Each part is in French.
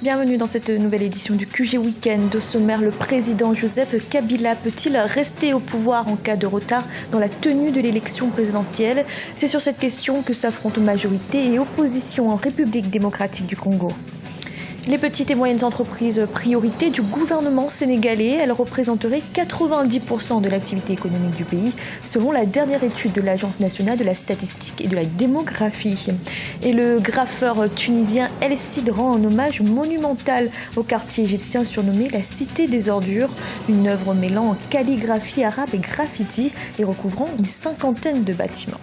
Bienvenue dans cette nouvelle édition du QG Week-end. Au sommaire, le président Joseph Kabila peut-il rester au pouvoir en cas de retard dans la tenue de l'élection présidentielle? C'est sur cette question que s'affrontent majorité et opposition en République démocratique du Congo. Les petites et moyennes entreprises, priorité du gouvernement sénégalais, elles représenteraient 90% de l'activité économique du pays, selon la dernière étude de l'Agence nationale de la statistique et de la démographie. Et le graffeur tunisien El Cid rend un hommage monumental au quartier égyptien surnommé la Cité des Ordures, une œuvre mêlant calligraphie arabe et graffiti et recouvrant une cinquantaine de bâtiments.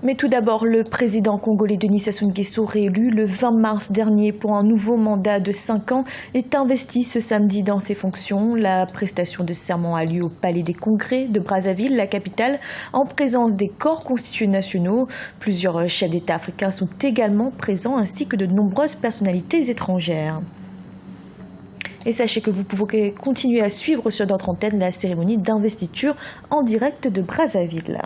Mais tout d'abord, le président congolais Denis Sassou Nguesso, réélu le 20 mars dernier pour un nouveau mandat de 5 ans, est investi ce samedi dans ses fonctions. La prestation de serment a lieu au Palais des Congrès de Brazzaville, la capitale, en présence des corps constitués nationaux. Plusieurs chefs d'État africains sont également présents, ainsi que de nombreuses personnalités étrangères. Et sachez que vous pouvez continuer à suivre sur notre antenne la cérémonie d'investiture en direct de Brazzaville.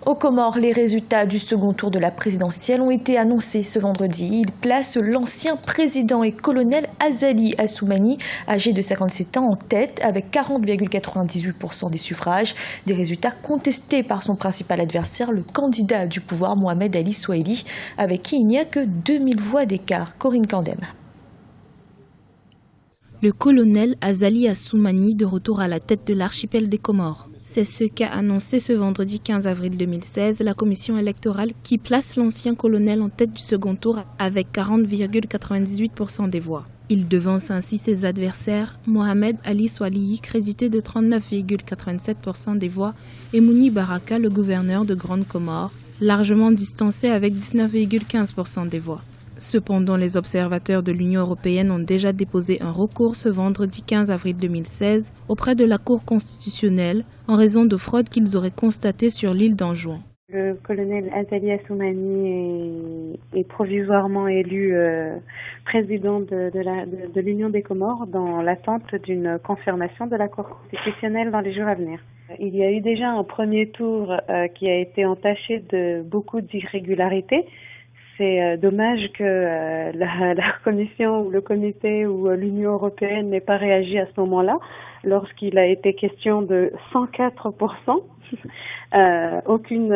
Aux Comores, les résultats du second tour de la présidentielle ont été annoncés ce vendredi. Ils placent l'ancien président et colonel Azali Assoumani, âgé de 57 ans, en tête avec 40,98% des suffrages. Des résultats contestés par son principal adversaire, le candidat du pouvoir Mohamed Ali Souaili, avec qui il n'y a que 2000 voix d'écart. Corinne Candem. Le colonel Azali Assoumani de retour à la tête de l'archipel des Comores. C'est ce qu'a annoncé ce vendredi 15 avril 2016 la commission électorale qui place l'ancien colonel en tête du second tour avec 40,98% des voix. Il devance ainsi ses adversaires Mohamed Ali Souaili, crédité de 39,87% des voix, et Mouni Baraka, le gouverneur de Grande Comore, largement distancé avec 19,15% des voix. Cependant, les observateurs de l'Union européenne ont déjà déposé un recours ce vendredi 15 avril 2016 auprès de la Cour constitutionnelle en raison de fraudes qu'ils auraient constatées sur l'île d'Anjouan. Le colonel Azali Assoumani est provisoirement élu président de l'Union des Comores dans l'attente d'une confirmation de la Cour constitutionnelle dans les jours à venir. Il y a eu déjà un premier tour qui a été entaché de beaucoup d'irrégularités. C'est dommage que la commission ou le comité ou l'Union européenne n'ait pas réagi à ce moment-là, lorsqu'il a été question de 104%. Aucune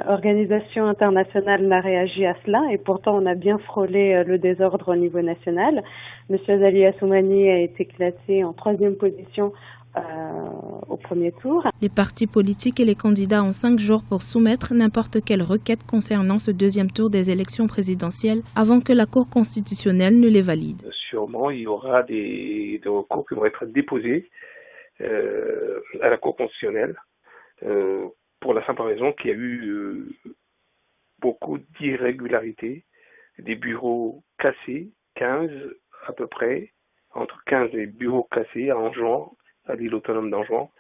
organisation internationale n'a réagi à cela et pourtant on a bien frôlé le désordre au niveau national. Monsieur Azali Assoumani a été classé en 3e position au premier tour. Les partis politiques et les candidats ont 5 jours pour soumettre n'importe quelle requête concernant ce deuxième tour des élections présidentielles avant que la Cour constitutionnelle ne les valide. Sûrement, il y aura des recours qui vont être déposés à la Cour constitutionnelle pour la simple raison qu'il y a eu beaucoup d'irrégularités, des bureaux cassés, 15 à peu près, entre 15 et bureaux cassés à Anjouan, à l'île autonome d'Anjouan,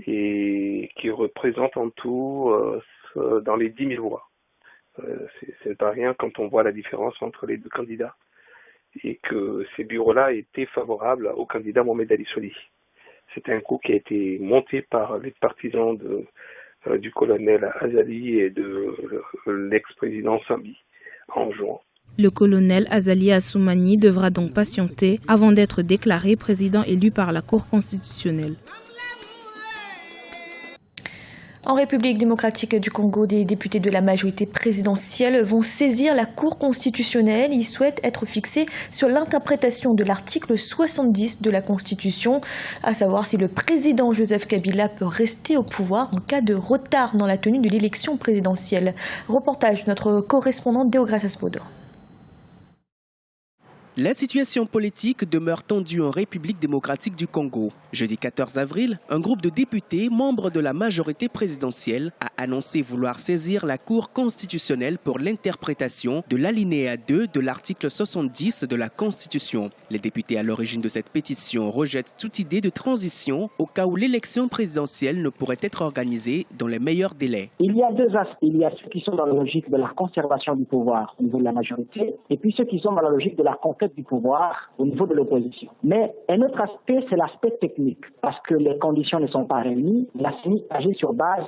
et qui représente en tout dans les 10 000 voix. C'est pas rien quand on voit la différence entre les deux candidats et que ces bureaux-là étaient favorables au candidat Mohamed Ali Souaili. C'est un coup qui a été monté par les partisans du colonel Azali et de l'ex-président Sambi en juin. Le colonel Azali Assoumani devra donc patienter avant d'être déclaré président élu par la Cour constitutionnelle. En République démocratique du Congo, des députés de la majorité présidentielle vont saisir la Cour constitutionnelle. Ils souhaitent être fixés sur l'interprétation de l'article 70 de la Constitution, à savoir si le président Joseph Kabila peut rester au pouvoir en cas de retard dans la tenue de l'élection présidentielle. Reportage de notre correspondant Deogratias Aspodo. La situation politique demeure tendue en République démocratique du Congo. Jeudi 14 avril, un groupe de députés, membres de la majorité présidentielle, a annoncé vouloir saisir la Cour constitutionnelle pour l'interprétation de l'alinéa 2 de l'article 70 de la Constitution. Les députés à l'origine de cette pétition rejettent toute idée de transition au cas où l'élection présidentielle ne pourrait être organisée dans les meilleurs délais. Il y a deux aspects. Il y a ceux qui sont dans la logique de la conservation du pouvoir au niveau de la majorité et puis ceux qui sont dans la logique de la conquête du pouvoir au niveau de l'opposition. Mais un autre aspect, c'est l'aspect technique, parce que les conditions ne sont pas réunies. La CENI agit sur base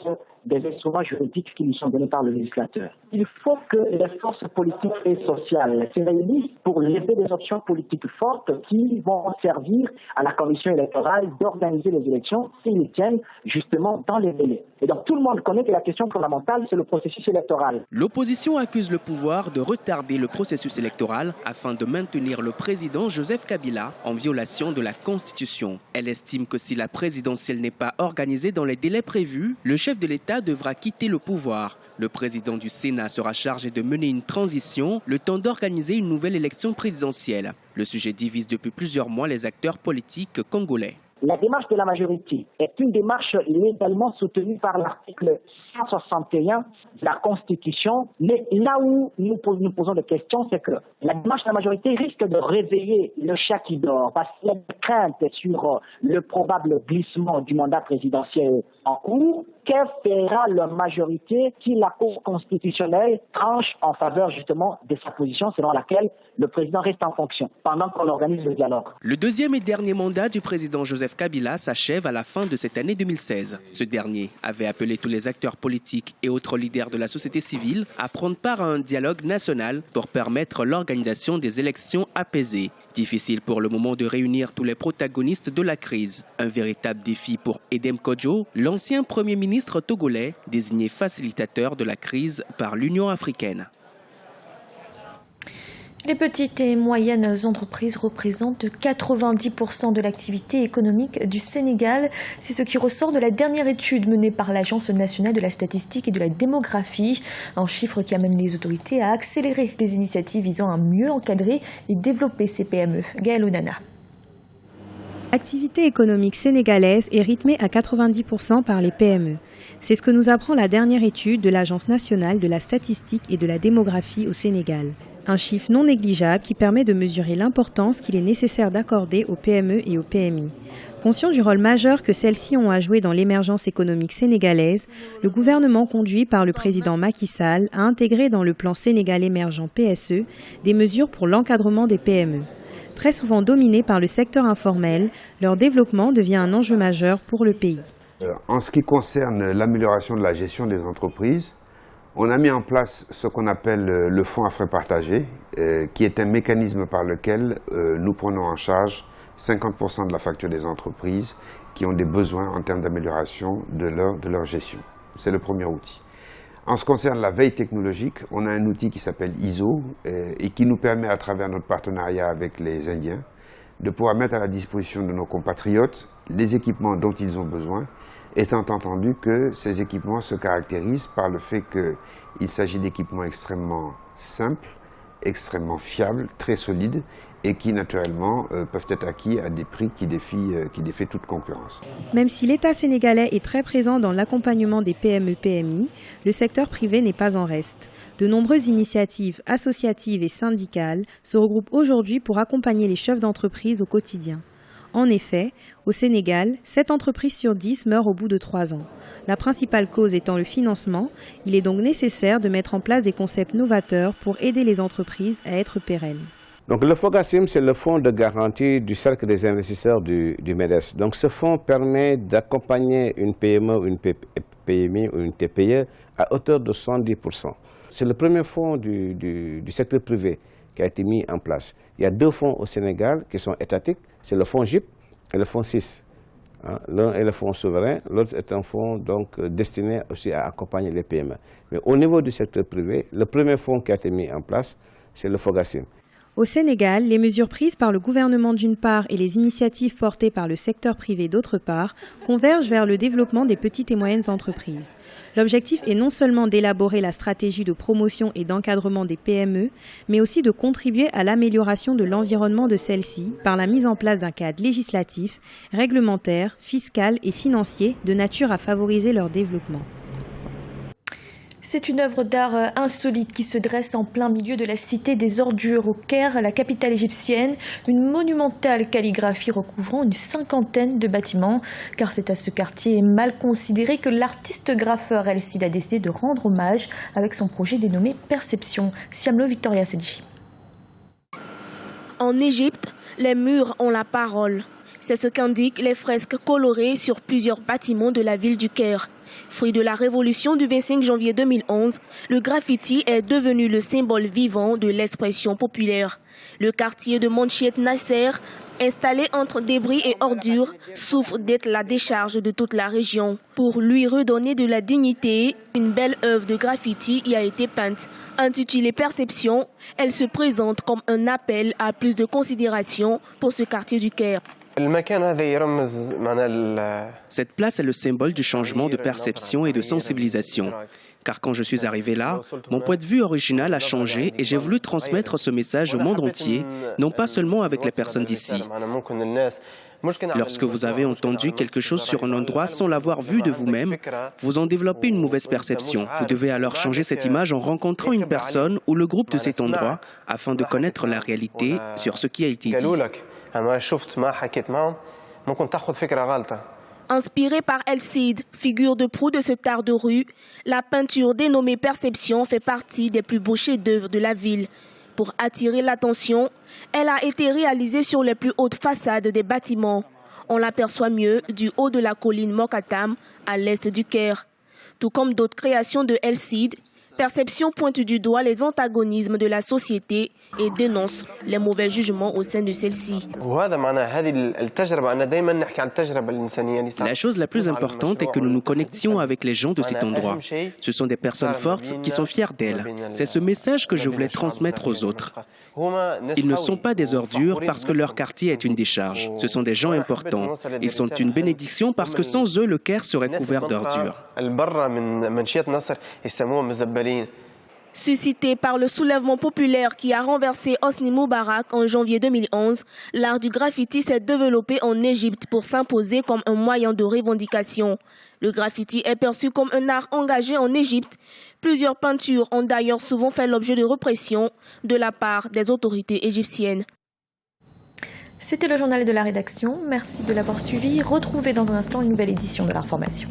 des instruments juridiques qui lui sont donnés par le législateur. Il faut que les forces politiques et sociales se réunissent pour lever des options politiques fortes qui vont servir à la commission électorale d'organiser les élections s'ils tiennent justement dans les délais. Et donc tout le monde connaît que la question fondamentale, c'est le processus électoral. L'opposition accuse le pouvoir de retarder le processus électoral afin de maintenir le président Joseph Kabila en violation de la Constitution. Elle estime que si la présidentielle n'est pas organisée dans les délais prévus, le chef de l'État devra quitter le pouvoir. Le président du Sénat sera chargé de mener une transition, le temps d'organiser une nouvelle élection présidentielle. Le sujet divise depuis plusieurs mois les acteurs politiques congolais. La démarche de la majorité est une démarche légalement soutenue par l'article 161 de la Constitution. Mais là où nous posons des questions, c'est que la démarche de la majorité risque de réveiller le chat qui dort parce qu'il y a des craintes sur le probable glissement du mandat présidentiel en cours. Que fera la majorité si la Cour constitutionnelle tranche en faveur justement de sa position selon laquelle le président reste en fonction pendant qu'on organise le dialogue? Le deuxième et dernier mandat du président Joseph Kabila s'achève à la fin de cette année 2016. Ce dernier avait appelé tous les acteurs politiques et autres leaders de la société civile à prendre part à un dialogue national pour permettre l'organisation des élections apaisées. Difficile pour le moment de réunir tous les protagonistes de la crise. Un véritable défi pour Edem Kodjo, l'ancien premier ministre togolais, désigné facilitateur de la crise par l'Union africaine. Les petites et moyennes entreprises représentent 90% de l'activité économique du Sénégal. C'est ce qui ressort de la dernière étude menée par l'Agence nationale de la statistique et de la démographie. Un chiffre qui amène les autorités à accélérer les initiatives visant à mieux encadrer et développer ces PME. Gaëlle Onana. L'activité économique sénégalaise est rythmée à 90% par les PME. C'est ce que nous apprend la dernière étude de l'Agence nationale de la statistique et de la démographie au Sénégal. Un chiffre non négligeable qui permet de mesurer l'importance qu'il est nécessaire d'accorder aux PME et aux PMI. Conscient du rôle majeur que celles-ci ont à jouer dans l'émergence économique sénégalaise, le gouvernement conduit par le président Macky Sall a intégré dans le plan Sénégal émergent PSE des mesures pour l'encadrement des PME. Très souvent dominés par le secteur informel, leur développement devient un enjeu majeur pour le pays. En ce qui concerne l'amélioration de la gestion des entreprises, on a mis en place ce qu'on appelle le fonds à frais partagés, qui est un mécanisme par lequel nous prenons en charge 50% de la facture des entreprises qui ont des besoins en termes d'amélioration de leur gestion. C'est le premier outil. En ce qui concerne la veille technologique, on a un outil qui s'appelle ISO et qui nous permet, à travers notre partenariat avec les Indiens, de pouvoir mettre à la disposition de nos compatriotes les équipements dont ils ont besoin, étant entendu que ces équipements se caractérisent par le fait qu'il s'agit d'équipements extrêmement simples, extrêmement fiables, très solides et qui naturellement peuvent être acquis à des prix qui défient toute concurrence. Même si l'État sénégalais est très présent dans l'accompagnement des PME-PMI, le secteur privé n'est pas en reste. De nombreuses initiatives associatives et syndicales se regroupent aujourd'hui pour accompagner les chefs d'entreprise au quotidien. En effet, au Sénégal, 7 entreprises sur 10 meurent au bout de 3 ans. La principale cause étant le financement, il est donc nécessaire de mettre en place des concepts novateurs pour aider les entreprises à être pérennes. Donc le FOGACIM, c'est le fonds de garantie du cercle des investisseurs du MEDES. Donc ce fonds permet d'accompagner une PME, une PMI ou une TPE à hauteur de 110%. C'est le premier fonds du secteur privé qui a été mis en place. Il y a 2 fonds au Sénégal qui sont étatiques, c'est le fonds GIP et le fonds 6. L'un est le fonds souverain, l'autre est un fonds donc destiné aussi à accompagner les PME. Mais au niveau du secteur privé, le premier fonds qui a été mis en place, c'est le FOGACIM. Au Sénégal, les mesures prises par le gouvernement d'une part et les initiatives portées par le secteur privé d'autre part convergent vers le développement des petites et moyennes entreprises. L'objectif est non seulement d'élaborer la stratégie de promotion et d'encadrement des PME, mais aussi de contribuer à l'amélioration de l'environnement de celles-ci par la mise en place d'un cadre législatif, réglementaire, fiscal et financier de nature à favoriser leur développement. C'est une œuvre d'art insolite qui se dresse en plein milieu de la cité des ordures au Caire, la capitale égyptienne. Une monumentale calligraphie recouvrant une 50aine de bâtiments. Car c'est à ce quartier mal considéré que l'artiste graffeur El Cid a décidé de rendre hommage avec son projet dénommé Perception. Siamlo Victoria Sedji. En Égypte, les murs ont la parole. C'est ce qu'indiquent les fresques colorées sur plusieurs bâtiments de la ville du Caire. Fruit de la révolution du 25 janvier 2011, le graffiti est devenu le symbole vivant de l'expression populaire. Le quartier de Monchet Nasser, installé entre débris et ordures, souffre d'être la décharge de toute la région. Pour lui redonner de la dignité, une belle œuvre de graffiti y a été peinte. Intitulée Perception, elle se présente comme un appel à plus de considération pour ce quartier du Caire. Cette place est le symbole du changement de perception et de sensibilisation. Car quand je suis arrivé là, mon point de vue original a changé et j'ai voulu transmettre ce message au monde entier, non pas seulement avec les personnes d'ici. Lorsque vous avez entendu quelque chose sur un endroit sans l'avoir vu de vous-même, vous en développez une mauvaise perception. Vous devez alors changer cette image en rencontrant une personne ou le groupe de cet endroit afin de connaître la réalité sur ce qui a été dit. Inspirée par El Cid, figure de proue de cet art de rue, la peinture dénommée Perception fait partie des plus beaux chefs-d'œuvre de la ville. Pour attirer l'attention, elle a été réalisée sur les plus hautes façades des bâtiments. On l'aperçoit mieux du haut de la colline Mokatam, à l'est du Caire. Tout comme d'autres créations de El Cid, Perception pointe du doigt les antagonismes de la société et dénonce les mauvais jugements au sein de celle-ci. La chose la plus importante est que nous nous connections avec les gens de cet endroit. Ce sont des personnes fortes qui sont fières d'elles. C'est ce message que je voulais transmettre aux autres. Ils ne sont pas des ordures parce que leur quartier est une décharge. Ce sont des gens importants. Ils sont une bénédiction parce que sans eux, le Caire serait couvert d'ordures. Suscité par le soulèvement populaire qui a renversé Hosni Moubarak en janvier 2011, l'art du graffiti s'est développé en Égypte pour s'imposer comme un moyen de revendication. Le graffiti est perçu comme un art engagé en Égypte. Plusieurs peintures ont d'ailleurs souvent fait l'objet de répression de la part des autorités égyptiennes. C'était le journal de la rédaction. Merci de l'avoir suivi. Retrouvez dans un instant une nouvelle édition de l'information.